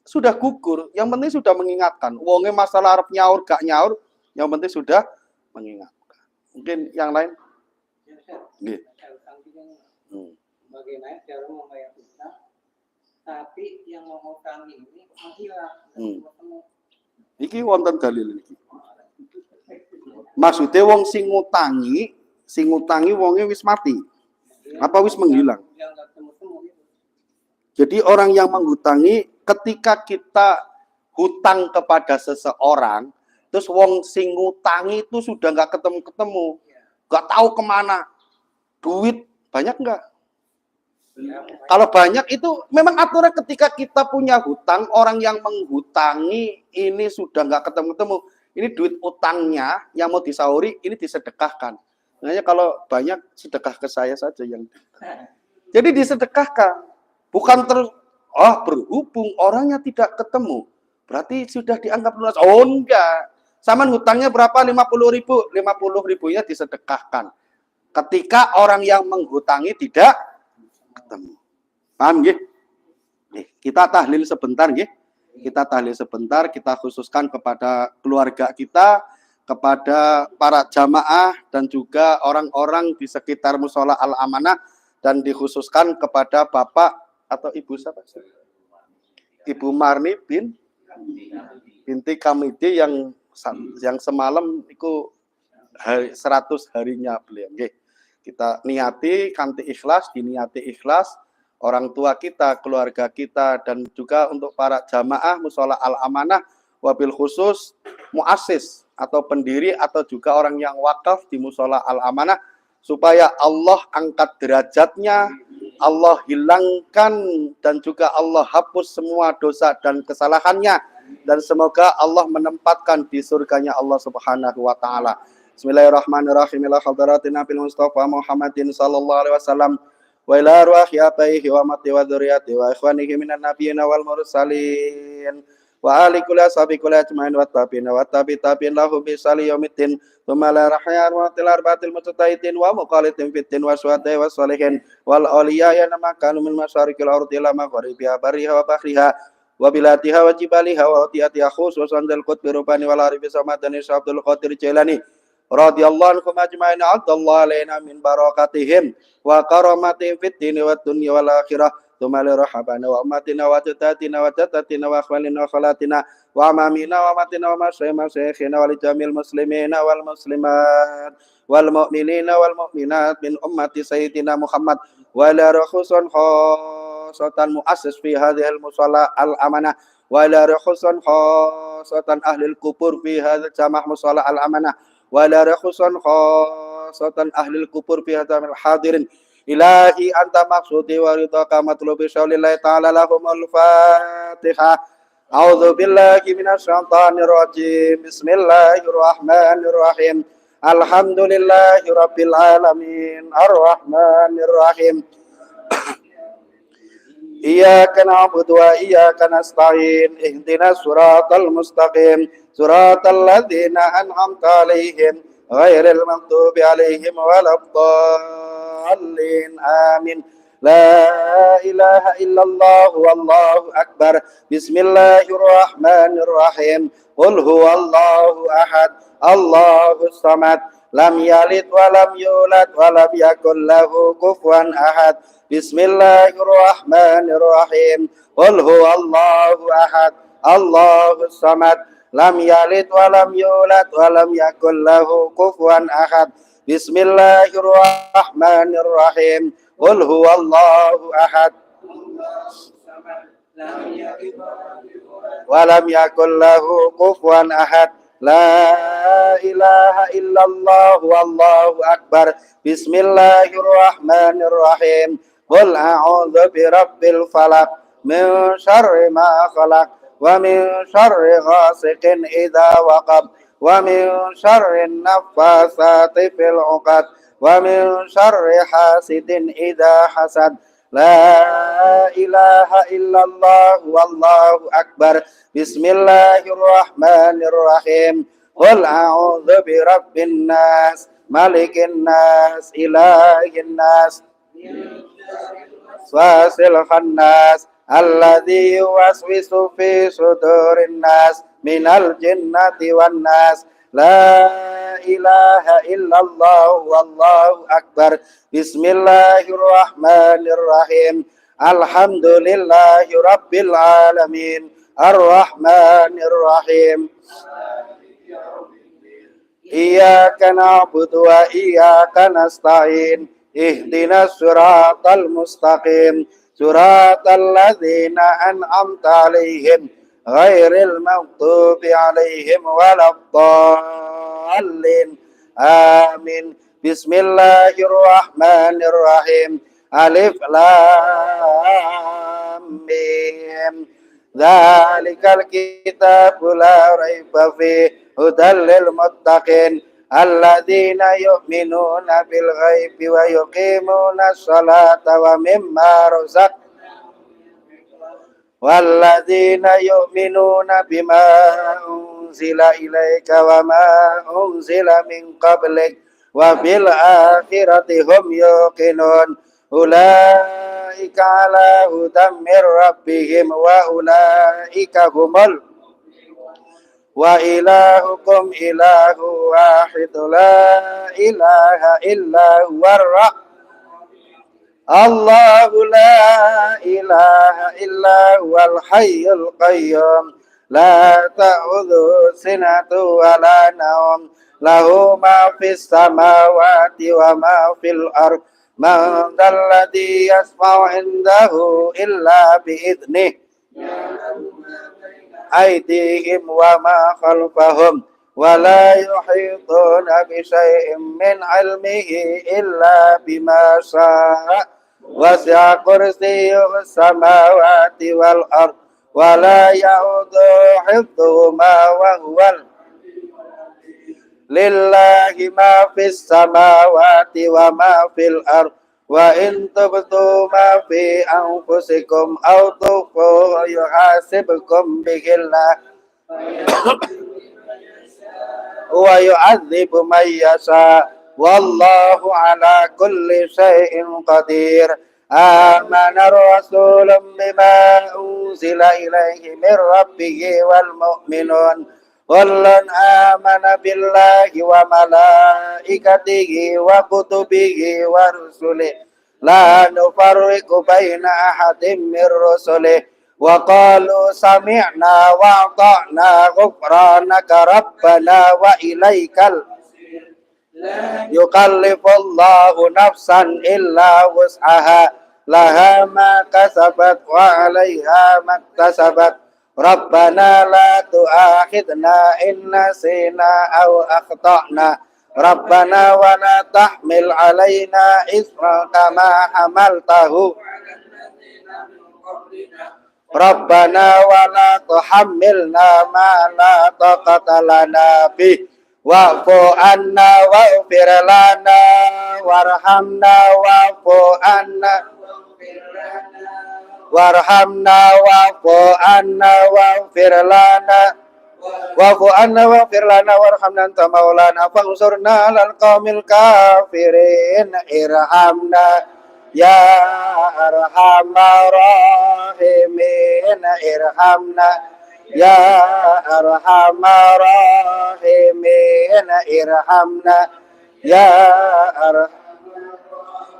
Sudah gugur, yang penting sudah mengingatkan. Wonge masalah arep nyaur gak nyaur, yang penting sudah mengingatkan. Mungkin yang lain? Nggih. Bagaimana cara membayar hutang, tapi yang mengutangi ini menghilang. Iki wonten dalil iki. Maksudnya wong sing ngutangi wonge wis mati. Apa wis menghilang? Jadi orang yang menghutangi ketika kita hutang kepada seseorang, terus wong sing ngutangi itu sudah nggak ketemu, nggak tahu kemana, duit banyak nggak? Kalau banyak itu memang aturan ketika kita punya hutang, orang yang menghutangi ini sudah nggak ketemu, ini duit utangnya yang mau disauri ini disedekahkan. Makanya kalau banyak sedekah ke saya saja yang jadi disedekahkan, bukan berhubung orangnya tidak ketemu, berarti sudah dianggap lunas. Oh enggak, sama hutangnya berapa? 50.000, 50.000-nya disedekahkan. Ketika orang yang menghutangi tidak ketemu. Paham nggih? Nih, kita tahlil sebentar nggih. Kita tahlil sebentar, kita khususkan kepada keluarga kita, kepada para jamaah dan juga orang-orang di sekitar Mushola Al-Amanah dan dikhususkan kepada Bapak atau Ibu siapa? Ibu Marni binti Kamidi yang semalam itu 100 harinya beliau. Nggih. Kita niati kanthi ikhlas, diniati ikhlas, orang tua kita, keluarga kita, dan juga untuk para jamaah Mushola Al-Amanah, wabil khusus muassis atau pendiri atau juga orang yang wakaf di Mushola Al-Amanah, supaya Allah angkat derajatnya, Allah hilangkan dan juga Allah hapus semua dosa dan kesalahannya, dan semoga Allah menempatkan di surganya Allah Subhanahu wa Ta'ala. Bismillahirrahmanirrahim. Ila hadratina bil Mustafa Muhammadin sallallahu alaihi wasallam wa ila ruhi abaihi wa mati wa dzurriyyati wa ikhwanihi minan nabiyyin wal mursalin wa ali kulli ashabi kulli ajmain wa tabi'in lahu bi sali yaumiddin thumma la rahya wa tilarbaatil mutatahitin wa muqalitin fitin wa suhadai wa salihin wal awliya ya makanu min masyariqil ardi ila magharibiha bariha wa bahriha wa bilatiha wa jibaliha wa tiatiha khususan dal qutbi rubani wal arifi samadani Abdul Qadir Jailani radhiyallahu anhum ajma'in adallahu alaina min barakatihim wa karamatihim fid dini wad dunya wal akhirah thumma li rahabana wa ummatina wa jatatina wa jatatina wa akhwalina wa khalatina wa amamina wa matina wa masyayikhina wa li jamil muslimina wal muslimat wal mu'minina wal mu'minat min ummati sayyidina Muhammad wa la rakhusun khosatan muassis fi hadhil Mushola Al-Amanah wa la rakhusun خاصة أهل القبور في هذا الجامع مصالح الأمانة ولا رخصا خاصة أهل القبور في هذا الحاضرين إلهي أنت مقصودي ورضاك مطلوبي شاول الله تعالى لهم الفاتحة أعوذ بالله من الشيطان الرجيم بسم الله الرحمن الرحيم الحمد لله رب العالمين الرحمن الرحيم إياك نعبد وإياك نستعين اهدنا الصراط المستقيم صراط الذين أنعمت عليهم غير المغضوب عليهم ولا الضالين آمين لا إله إلا الله والله أكبر بسم الله الرحمن الرحيم قل هو الله أحد الله الصمد لم يلد ولم يولد ولم يكن له كفوا أحد بسم الله الرحمن الرحيم قل هو الله أحد الله الصمد لم يلد ولم يولد ولم يكن له كفوا أحد بسم الله الرحمن الرحيم قل هو الله أحد ولم يكن له كفوا أحد لا إله إلا الله والله أكبر بسم الله الرحمن الرحيم قل أعوذ برب الفلق من شر ما خلق ومن شر غاسق إذا وقب ومن شر النفاثات في العقد ومن شر حاسد إذا حسد لا إله إلا الله والله أكبر بسم الله الرحمن الرحيم قل أعوذ برب الناس ملك الناس إله الناس واسل الناس الذي يوسوس في صدور الناس من الجنة والناس لا إله إلا الله والله أكبر بسم الله الرحمن الرحيم الحمد لله رب العالمين الرحمن الرحيم إياك نعبد وإياك نستعين اهدنا الصراط المستقيم صراط الذين أنعمت عليهم غير المغضوب عليهم ولا الضالين آمين بسم الله الرحمن الرحيم ألف لام ميم ذلك الكتاب لا ريب فيه هدى للمتقين الذين يؤمنون بالغيب ويقيمون الصلاة ومما رزق والذين يؤمنون بما أنزل إليك وما أنزل من قبلك وبالآخرة هم يوقنون أولئك على هدى من ربهم وأولئك هم وإلهكم إله واحد لا إله إلا هو الله لا إله إلا هو الحي القيوم لا تأخذه سنة ولا نوم له ما في السماوات وما في الأرض من ذا الذي يشفع عنده إلا بإذنه أيديهم وما خلفهم ولا يحيطون بشيء من علمه إلا بما شاء وسع كرسيه السماوات والأرض ولا يعود حفظهما وهو لله ما في السماوات وما في الأرض وإن تبدوا ما في أنفسكم أو تخفوه يحاسبكم به الله ويعذب من يشاء والله على كل شيء قدير آمن الرسول بما أنزل إليه من ربه والمؤمنون كل آمن بالله وملائكته وكتبه ورسله لا نفرق بين أحد من رسله وقالوا سمعنا وأطعنا غفرانك ربنا وإليك يكلف الله نفسا إلا وسعها لها ما كسبت وعليها ما اكتسبت Rabbana la tu'akhidna in nasina aw akhtana. Rabbana wa la tahmil alaina isra kama hamaltahu. Rabbana wa la tuhammilna ma la taqata lana bih. Wa'fu anna wa'fir lana warhamna wa'fu anna warhamna wa'fu anna wa'fir lana wa'fu anna wa'fir lana warhamna anta maulana fansurna lal qaumil kafirin irhamna ya arhamar rahimin irhamna ya arhamar rahimin irhamna ya arhamar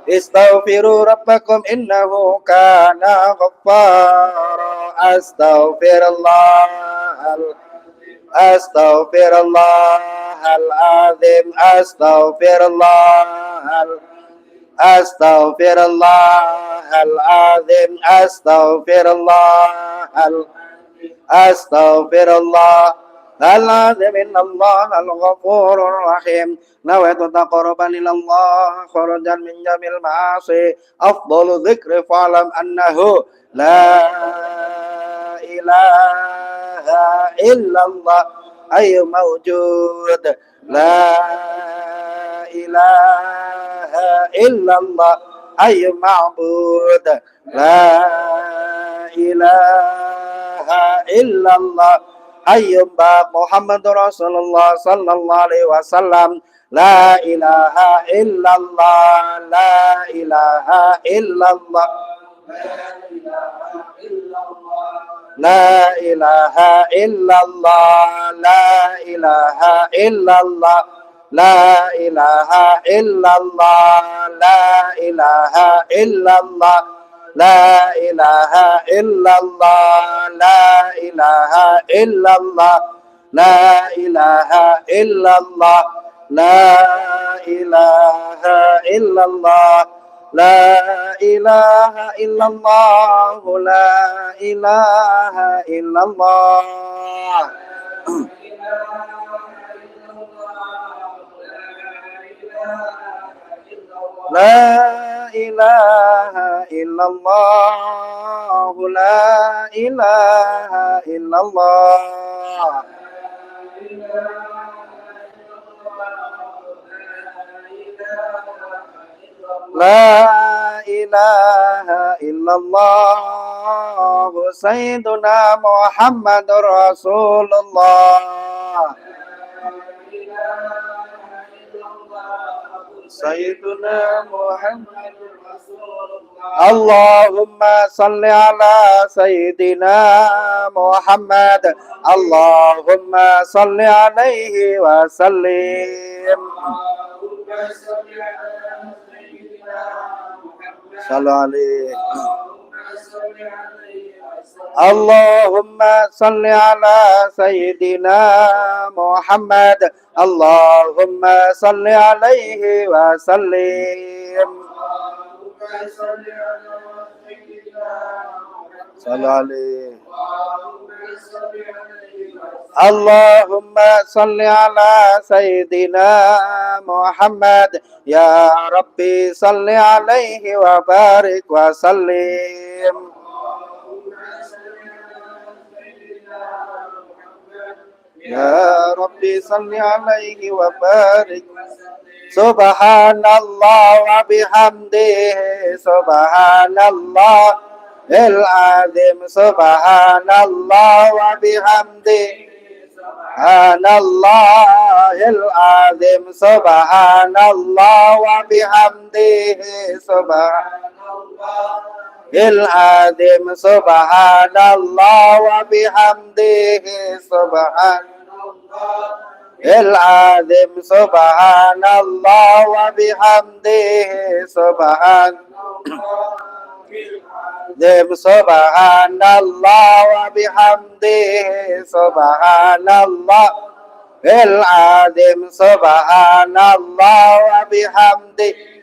Istaghfiru rabbakum innahu kana ghaffara. Astaghfirullahal-azim. Astaghfirullahal-azim. Astaghfirullah innallahal ghafurur rahim. Nawaitu taqarruban ilallah kharajan min jamil ma'asi. Afdalu dzikri fa'lam annahu la ilaha illallah ayyu mawjud. La ilaha illallah ayyu ma'bud. La ilaha illallah ayyuba Muhammadur Rasulullah sallallahu alaihi wasallam. La ilaha illallah, la ilaha illallah, la ilaha illallah, la ilaha illallah, la ilaha illallah, la ilaha illallah, la ilaha illallah, la ilaha illallah, la ilaha illallah, la ilaha illallah, la ilaha illallah, la ilaha illallah. La ilaha illallah, la ilaha illallah. La ilaha illallah, Sayyiduna Muhammadur Rasulullah. Sayyiduna Muhammadur Rasulullah. Allahumma salli ala Sayyidina Muhammad. Allahumma salli alaihi wa sallim. Allahumma salli ala Sayyidina Muhammad. Allahumma salli alaihi wa sallim. Allahumma salli ala Sayyidina Muhammad. Ya Rabbi salli alaihi wa barik wa sallim. Ya Rabbi salli alaihi wa barik. Subhanallah wa bihamdihi. Subhanallah al-azim. Subhanallah wa bihamdihi. Subhanallah al-azim. Subhanallah wa bihamdihi. Subhanallah al-azim. Subhanallah wa bihamdihi. Subhanallah al-azim. Subhanallah wa bihamdihi. Subhanallah wa bihamdihi. Subhanallah al-azim. Subhanallah wa bihamdihi.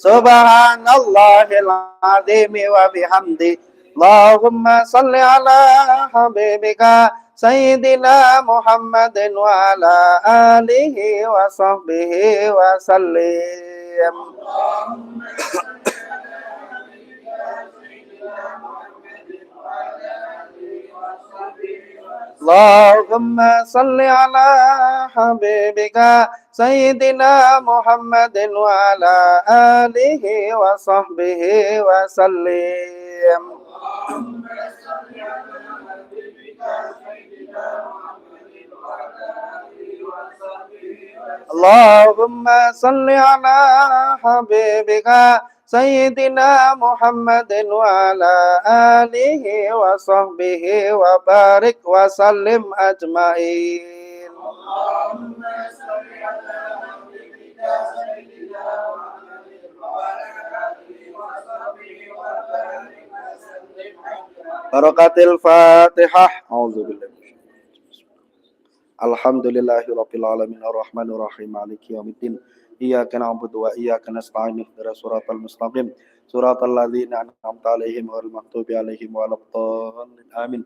Subhanallahil azim wa bihamdihi. Allahumma salli ala habibika Sayyidina Muhammadin wa ala alihi wa sahbihi wa sallim. Allahumma salli ala habibika Sayyidina Muhammadin wa ala alihi wa sahbihi wa sallim. Allahumma salli ala habibika Sayyidina Muhammadin wa ala alihi wa sahbihi wa barik wa sallim ajmain. Allahumma salli ala habibika Sayyidina Muhammadin wa ala alihi wa sahbihi wa barik wa sallim ajmain. Barakatil Fatihah. A'udzubillahi. Alhamdulillahirabbil alamin arrahmanir rahim maliki yaumiddin. Iyyaka na'budu wa iyyaka nasta'in ihdinas siratal mustaqim siratal ladzina an'amta 'alaihim ghairil maghdubi 'alaihim waladdallin. Amin.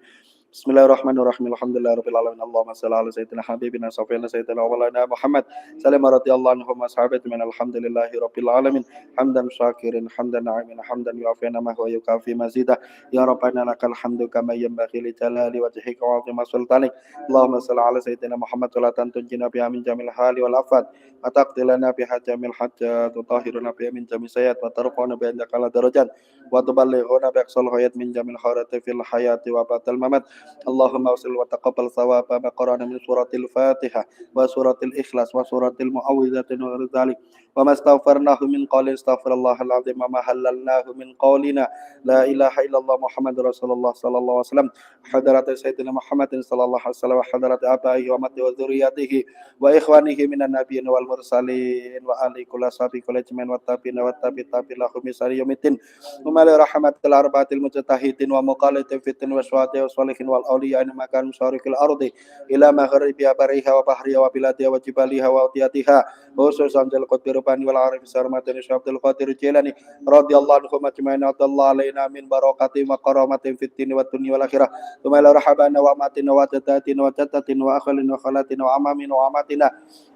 Bismillahirrahmanirrahim. Alhamdulillahirabbil alamin. Allahumma shalli ala sayyidina habibina safina sayyidina wa maulana Muhammad sallallahu radhiyallahu anhu wa sahabati min alhamdulillahirabbil alamin. Hamdan syakirin hamdan na'imin hamdan yu'afina ma huwa yukafi mazida. Ya rabbana lakal hamdu kama yanbaghi li jalali wajhika wa 'azimi sultanik. Allahumma shalli ala sayyidina Muhammad wa la tanjina biha min jamil hali wal afat wa taqtilana biha jamil hajjat wa tahhiruna biha min jamil sayyiat wa tarfa'una biha indaka darajat wa tuballighuna bi aqsal hayat min jamil khairati fil hayati wa ba'dal mamat. Allahumma usil wa taqabbal thawaba ma qara'na min suratil Fatihah wa suratil Ikhlas wa suratil Mu'awwidzatin wa ghairi dzalik wa ma astaghfarnahu min qawli astaghfirullahal azim wa ma halalnahu min qawlina la ilaha illallah Muhammadur Rasulullah sallallahu alaihi wasallam hadarat sayyidina Muhammadin sallallahu alaihi wasallam wa hadarat abaihi wa mati wa dzurriyyatihi wa ikhwanihi minan nabiyyin wal mursalin wa ali kulli sabi kulli ajmain wa tabi'in wa tabi'in lahum misari yaumiddin wa rahmatil arbaatil mujtahidin wa muqallidin fitin wa syuhada'i wa sholihin wal awliya in makan syarikil ardi ila maghribiha bariha wa bahriha wa biladiha wa jibaliha wa utiyatiha khususan jal qadir bani wal arif sarmatin syabdul qadir jilani radhiyallahu anhu majma'in adallahu alaina min barakati wa karamatin fid dini wad dunya wal akhirah thumma la rahabana wa matina wa tatatina wa tatatin wa akhalin wa khalatina wa amamin wa amatina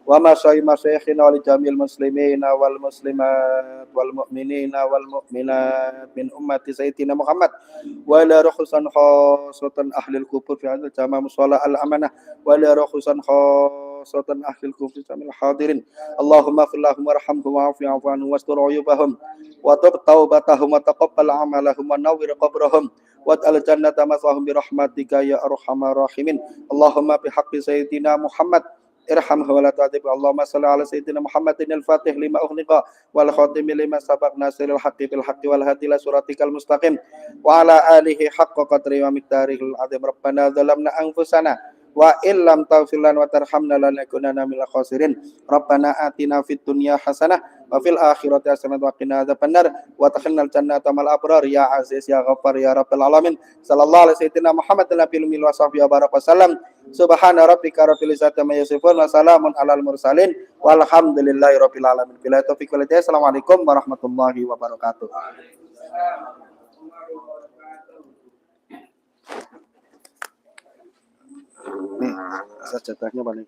wa masyayikhina wal jamil muslimina wal muslimat wal mu'minina wal mu'minat min ummati sayyidina Muhammad wa la ruhusan khasatan ahli al-kubur fi hadal jama' musalla al-amanah wa la ruhusan khasatan ahli al-kubur jamil hadirin. Allahumma fir lahum warhamhum wa'fu anhum wastur uyubahum wa tub taubatahum wa taqabbal amalahum wa nawwir qabrahum waj'al jannata maswahum bi rahmatika ya arhamar rahimin. Allahumma bi haqqi sayyidina Muhammad irhamhu wa la ta'dib. Allahumma shalli ala sayyidina Muhammadin al-fatih lima ughliqa wal khatim lima sabaq nasiril haqqi bil haqqi wal hadi ila suratikal mustaqim wa ala alihi haqqa qadri wa miqdarihil azim. Rabbana zalamna anfusana wa illam taghfir lana wa tarhamna lanakunanna minal khasirin. Rabbana atina fid dunya hasanah wa fil akhirati hasanah wa qina adzabannar wa takhinnal jannata mal abrar ya aziz ya ghaffar ya rabbal alamin. Sallallahu alaihi sayyidina Muhammadin nabiyil ummi wa sahbihi wa baraka wasallam. Subhana rabbika rabbil izzati amma yasifun wa salamun alal mursalin walhamdulillahi rabbil alamin. Billahi taufiq wal hidayah. Assalamualaikum warahmatullahi wabarakatuh. Nih, sajadahnya paling